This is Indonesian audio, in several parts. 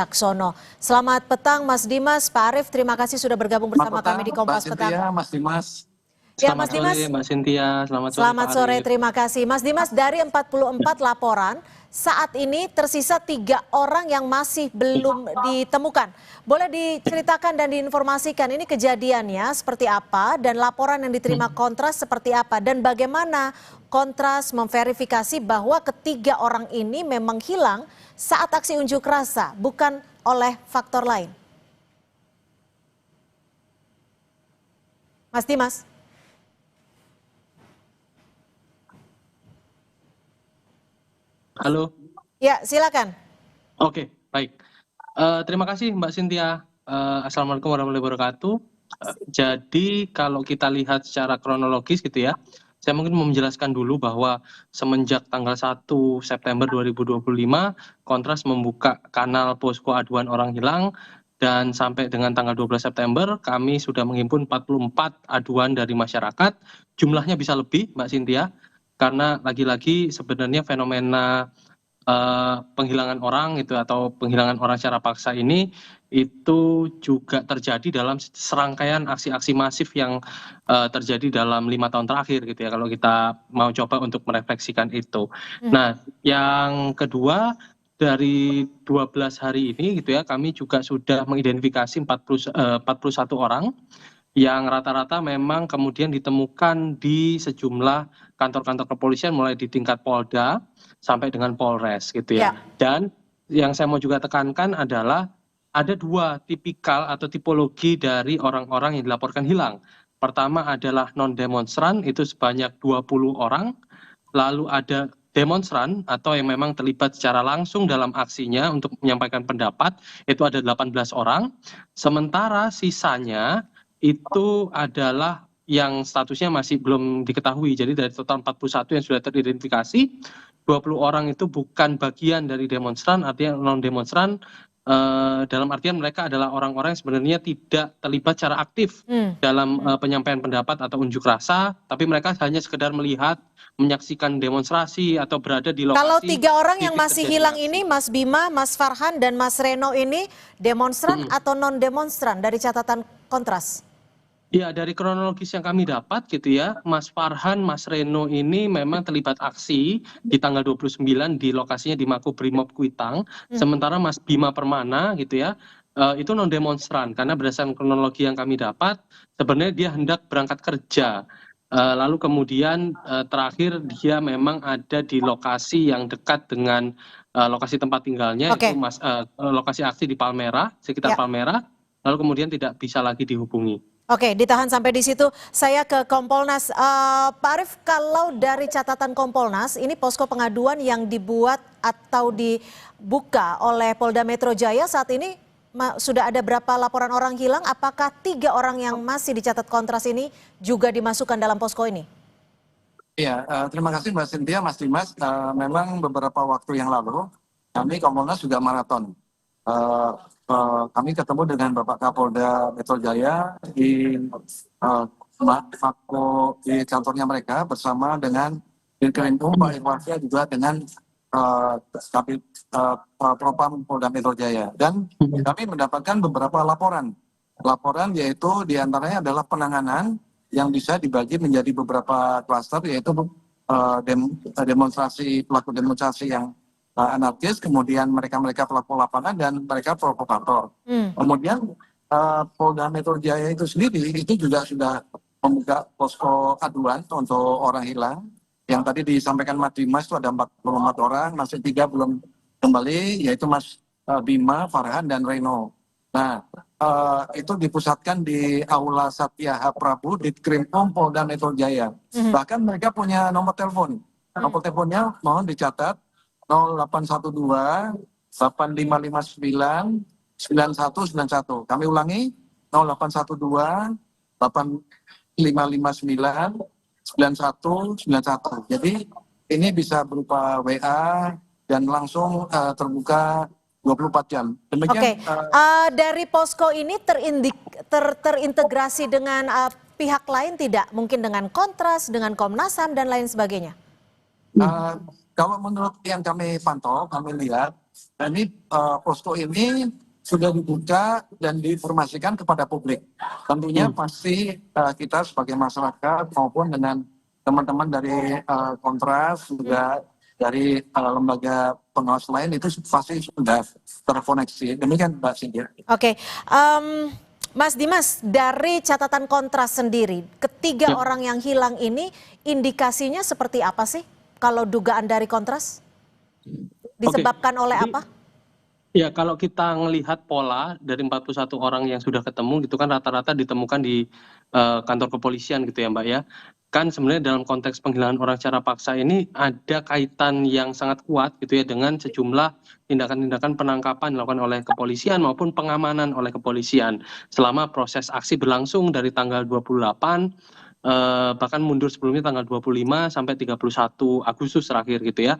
Caksono. Selamat petang Mas Dimas, Pak Arief, terima kasih sudah bergabung bersama kami di Kompas Petang. Mas Dimas. Ya, Mas Dimas. Sore Mbak Cynthia, selamat sore Selamat Pak sore, Arief. terima kasih. Mas Dimas, dari 44 laporan, saat ini tersisa 3 orang yang masih belum ditemukan. Boleh diceritakan dan diinformasikan ini kejadiannya seperti apa dan laporan yang diterima Kontras seperti apa dan bagaimana Kontras memverifikasi bahwa ketiga orang ini memang hilang saat aksi unjuk rasa, bukan oleh faktor lain. Mas Dimas. Halo. Ya, silakan. Oke, baik. Terima kasih Mbak Cynthia. Assalamualaikum warahmatullahi wabarakatuh. Jadi kalau kita lihat secara kronologis gitu ya, saya mungkin mau menjelaskan dulu bahwa semenjak tanggal 1 September 2025, Kontras membuka kanal posko aduan orang hilang dan sampai dengan tanggal 12 September kami sudah menghimpun 44 aduan dari masyarakat. Jumlahnya bisa lebih Mbak Cynthia, karena lagi-lagi sebenarnya fenomena penghilangan orang itu atau penghilangan orang secara paksa ini itu juga terjadi dalam serangkaian aksi-aksi masif yang terjadi dalam 5 tahun terakhir gitu ya, kalau kita mau coba untuk merefleksikan itu. Nah, yang kedua, dari 12 hari ini gitu ya, kami juga sudah mengidentifikasi 41 orang yang rata-rata memang kemudian ditemukan di sejumlah kantor-kantor kepolisian mulai di tingkat Polda sampai dengan Polres gitu ya. Dan yang saya mau juga tekankan adalah ada 2 tipikal atau tipologi dari orang-orang yang dilaporkan hilang. Pertama adalah non-demonstran, itu sebanyak 20 orang. Lalu ada demonstran atau yang memang terlibat secara langsung dalam aksinya untuk menyampaikan pendapat, itu ada 18 orang. Sementara sisanya itu adalah yang statusnya masih belum diketahui. Jadi dari total 41 yang sudah teridentifikasi, 20 orang itu bukan bagian dari demonstran, artinya non-demonstran, dalam artian mereka adalah orang-orang yang sebenarnya tidak terlibat secara aktif dalam penyampaian pendapat atau unjuk rasa, tapi mereka hanya sekedar melihat, menyaksikan demonstrasi atau berada di lokasi. Kalau 3 orang yang masih hilang ini, Mas Bima, Mas Farhan, dan Mas Reno ini demonstran atau non-demonstran dari catatan Kontras? Ya, dari kronologis yang kami dapat gitu ya, Mas Farhan, Mas Reno ini memang terlibat aksi di tanggal 29 di lokasinya di Makobrimob Kuitang. Sementara Mas Bima Permana gitu ya, itu non demonstran karena berdasarkan kronologi yang kami dapat sebenarnya dia hendak berangkat kerja. Lalu kemudian terakhir dia memang ada di lokasi yang dekat dengan lokasi tempat tinggalnya, itu lokasi aksi di Palmerah, sekitar Palmerah, lalu kemudian tidak bisa lagi dihubungi. Oke, ditahan sampai di situ. Saya ke Kompolnas. Pak Arief, kalau dari catatan Kompolnas, ini posko pengaduan yang dibuat atau dibuka oleh Polda Metro Jaya saat ini sudah ada berapa laporan orang hilang? Apakah 3 orang yang masih dicatat Kontras ini juga dimasukkan dalam posko ini? Iya, terima kasih Mbak Cynthia, Mas Dimas. Memang beberapa waktu yang lalu kami Kompolnas juga maraton. Kami ketemu dengan Bapak Kapolda Metro Jaya di kantornya mereka bersama dengan Dirkrimum Pak Irwansyah juga dengan Propam Polda Metro Jaya. Dan kami mendapatkan beberapa laporan yaitu diantaranya adalah penanganan yang bisa dibagi menjadi beberapa klaster, yaitu demonstrasi, pelaku demonstrasi yang anarkis, kemudian mereka pelaku lapangan dan mereka provokator. Kemudian Polda Metro Jaya itu sendiri itu juga sudah membuka posko aduan untuk orang hilang. Yang tadi disampaikan Mas Dimas itu ada 44 orang, masih 3 belum kembali, yaitu Mas Bima, Farhan, dan Reno. Nah, itu dipusatkan di Aula Satya Prabu di Krimum Polda Metro Jaya. Bahkan mereka punya nomor telepon. Nomor teleponnya mohon dicatat 0812 8559 9191. Kami ulangi 0812 8559 9191. Jadi ini bisa berupa WA dan langsung terbuka 24 jam. Demikian. Dari posko ini terintegrasi dengan pihak lain tidak? Mungkin dengan Kontras, dengan Komnas HAM dan lain sebagainya? Kalau menurut yang kami pantau, kami lihat Dan ini posko ini sudah dibuka dan diinformasikan kepada publik. Tentunya pasti kita sebagai masyarakat maupun dengan teman-teman dari Kontras juga dari lembaga pengawas lain itu pasti sudah terkoneksi. Demikian Mbak Cynthia. Oke, Mas Dimas, dari catatan Kontras sendiri, ketiga orang yang hilang ini indikasinya seperti apa sih? Kalau dugaan dari Kontras, disebabkan oleh apa? Ya, kalau kita melihat pola dari 41 orang yang sudah ketemu gitu kan rata-rata ditemukan di kantor kepolisian gitu ya Mbak ya. Kan sebenarnya dalam konteks penghilangan orang secara paksa ini ada kaitan yang sangat kuat gitu ya dengan sejumlah tindakan-tindakan penangkapan dilakukan oleh kepolisian maupun pengamanan oleh kepolisian selama proses aksi berlangsung dari tanggal 28 bahkan mundur sebelumnya tanggal 25 sampai 31 Agustus terakhir gitu ya.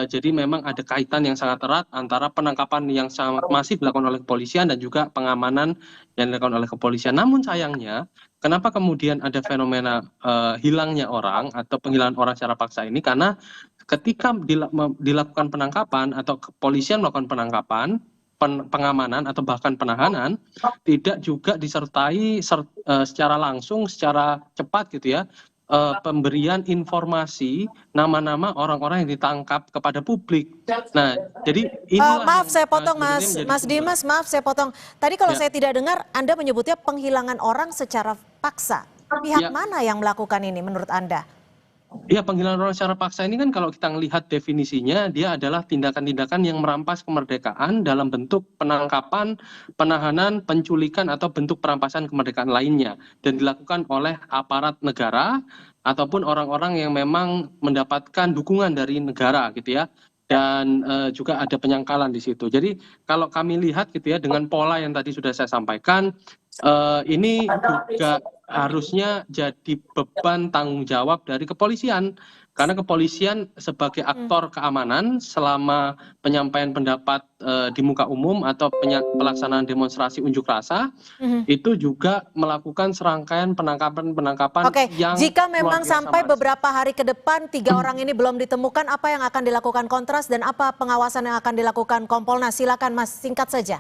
Jadi memang ada kaitan yang sangat erat antara penangkapan yang sangat masif dilakukan oleh kepolisian dan juga pengamanan yang dilakukan oleh kepolisian. Namun sayangnya, kenapa kemudian ada fenomena hilangnya orang atau penghilangan orang secara paksa ini? Karena ketika dilakukan penangkapan atau kepolisian melakukan penangkapan, pengamanan atau bahkan penahanan tidak juga disertai secara langsung, secara cepat gitu ya, pemberian informasi nama-nama orang-orang yang ditangkap kepada publik. Nah, jadi inilah Maaf yang saya potong sebenarnya Mas Dimas, maaf saya potong. Tadi kalau saya tidak dengar, Anda menyebutnya penghilangan orang secara paksa. Pihak mana yang melakukan ini menurut Anda? Ya, penghilangan orang secara paksa ini kan kalau kita melihat definisinya, dia adalah tindakan-tindakan yang merampas kemerdekaan dalam bentuk penangkapan, penahanan, penculikan, atau bentuk perampasan kemerdekaan lainnya. Dan dilakukan oleh aparat negara ataupun orang-orang yang memang mendapatkan dukungan dari negara gitu ya. Dan juga ada penyangkalan di situ. Jadi kalau kami lihat gitu ya dengan pola yang tadi sudah saya sampaikan, ini juga harusnya jadi beban tanggung jawab dari kepolisian. Karena kepolisian sebagai aktor keamanan selama penyampaian pendapat di muka umum atau pelaksanaan demonstrasi unjuk rasa, itu juga melakukan serangkaian penangkapan-penangkapan Oke, yang jika luar memang biasa, sampai Mas. beberapa hari ke depan 3 orang ini belum ditemukan, apa yang akan dilakukan Kontras dan apa pengawasan yang akan dilakukan Kompolnas? Silakan Mas, singkat saja.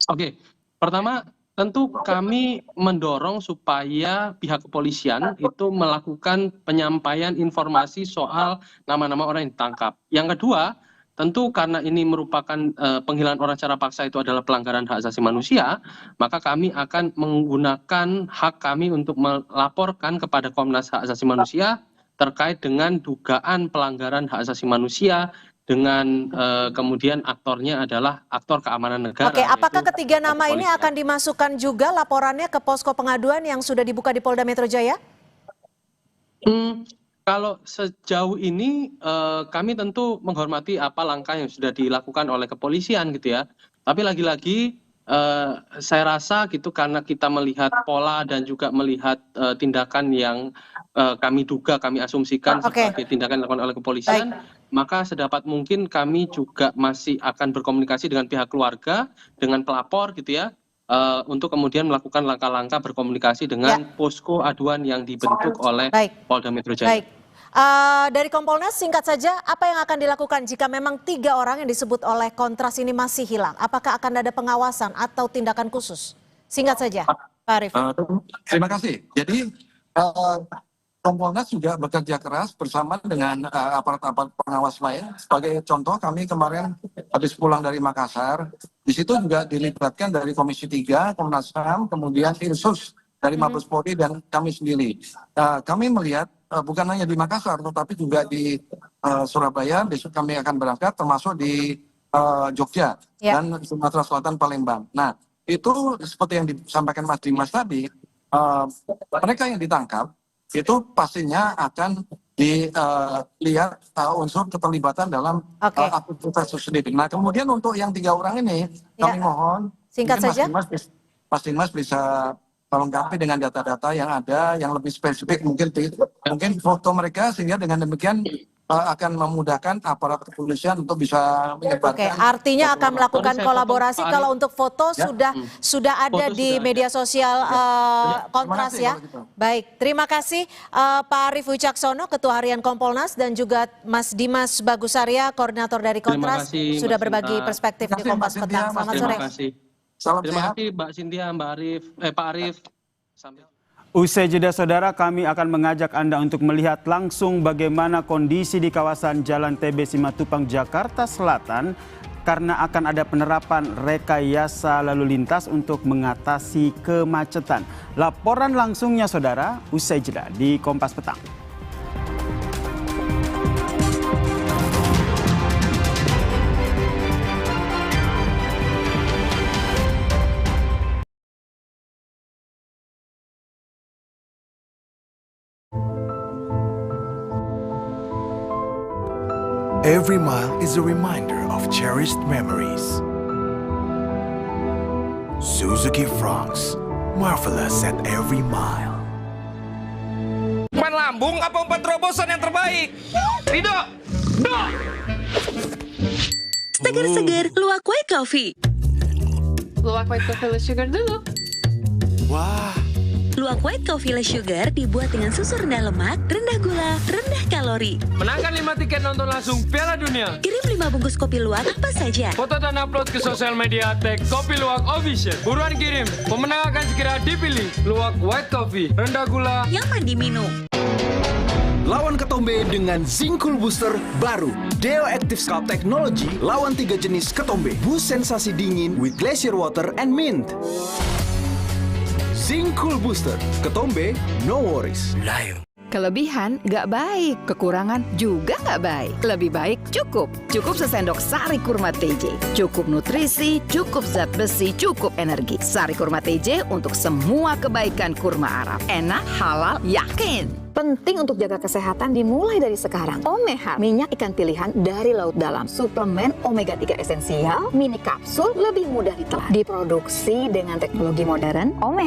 Oke, pertama tentu kami mendorong supaya pihak kepolisian itu melakukan penyampaian informasi soal nama-nama orang yang ditangkap. Yang kedua, tentu karena ini merupakan penghilangan orang secara paksa itu adalah pelanggaran hak asasi manusia, maka kami akan menggunakan hak kami untuk melaporkan kepada Komnas Hak Asasi Manusia terkait dengan dugaan pelanggaran hak asasi manusia dengan kemudian aktornya adalah aktor keamanan negara. Oke, apakah yaitu ketiga nama ini kepolisian. akan dimasukkan juga laporannya ke posko pengaduan yang sudah dibuka di Polda Metro Jaya? Kalau sejauh ini kami tentu menghormati apa langkah yang sudah dilakukan oleh kepolisian gitu ya. Tapi lagi-lagi saya rasa gitu karena kita melihat pola dan juga melihat tindakan yang kami duga, kami asumsikan sebagai tindakan yang dilakukan oleh kepolisian, maka sedapat mungkin kami juga masih akan berkomunikasi dengan pihak keluarga, dengan pelapor gitu ya, untuk kemudian melakukan langkah-langkah berkomunikasi dengan posko aduan yang dibentuk oleh Polda Metro Jaya. Baik. Dari Kompolnas singkat saja, apa yang akan dilakukan jika memang 3 orang yang disebut oleh Kontras ini masih hilang? Apakah akan ada pengawasan atau tindakan khusus? Singkat saja, Pak Arief. Terima kasih. Jadi Kompolnas juga bekerja keras bersama dengan aparat-aparat pengawas lain. Sebagai contoh, kami kemarin habis pulang dari Makassar, di situ juga dilibatkan dari Komisi 3, Komnas HAM, kemudian Irsus dari Mabes Polri dan kami sendiri. Kami melihat bukan hanya di Makassar, tetapi juga di Surabaya. Besok kami akan berangkat, termasuk di Jogja dan Sumatera Selatan, Palembang. Nah, itu seperti yang disampaikan Mas Dimas tadi, mereka yang ditangkap itu pastinya akan dilihat unsur keterlibatan dalam aktivitas itu sendiri. Nah, kemudian untuk yang 3 orang ini, kami mohon singkat saja. Mas Dimas bisa melengkapi dengan data-data yang ada, yang lebih spesifik, mungkin foto mereka, sehingga dengan demikian akan memudahkan aparat kepolisian untuk bisa Oke, menyebarkan. artinya akan melakukan Sorry, saya kolaborasi. potong, Pak Kalau untuk foto Ya. sudah ada Foto di sudah ada. media sosial Kontras kasih ya. kalau gitu. Baik, terima kasih Pak Arief Wicaksono, Ketua Harian Kompolnas, dan juga Mas Dimas Bagusarya, Koordinator dari Terima Kontras, kasih, sudah Mbak berbagi Sinta. perspektif di Terima kasih, Kompas Mbak Petang. Cynthia, Selamat Mas sore. Terima kasih. Salam Terima sehat. kasih Mbak Cynthia, Pak Arief. Sampai Usai jeda saudara, kami akan mengajak Anda untuk melihat langsung bagaimana kondisi di kawasan Jalan TB Simatupang, Jakarta Selatan, karena akan ada penerapan rekayasa lalu lintas untuk mengatasi kemacetan. Laporan langsungnya saudara, usai jeda di Kompas Petang. Every mile is a reminder of cherished memories. Suzuki Fronx, marvelous at every mile. Umpan lambung apa umpan terobosan yang terbaik? Ridho! Do! Seger-seger, luwak white coffee. Luwak white coffee less sugar dulu. Wah, Luwak white coffee less sugar dibuat dengan susu rendah lemak, rendah gula, rendah kalori. Menangkan 5 tiket nonton langsung Piala Dunia. Kirim 5 bungkus kopi luwak apa saja. Foto dan upload ke sosial media tag Kopi Luwak Official. Buruan kirim, pemenang akan segera dipilih. Luwak white coffee, rendah gula. Nyaman diminum. Lawan ketombe dengan Zinc Cool Booster baru. Deo Active Scalp Technology lawan 3 jenis ketombe. Boost sensasi dingin with glacier water and mint. Zinc Cool Booster. Ketombe, no worries. Lion. Kelebihan nggak baik, kekurangan juga nggak baik. Lebih baik cukup. Cukup sesendok sari kurma TJ. Cukup nutrisi, cukup zat besi, cukup energi. Sari kurma TJ untuk semua kebaikan kurma Arab. Enak, halal, yakin. Penting untuk jaga kesehatan dimulai dari sekarang. Omeha, minyak ikan pilihan dari laut dalam. Suplemen omega 3 esensial, mini kapsul lebih mudah ditelan. Diproduksi dengan teknologi modern. Omeha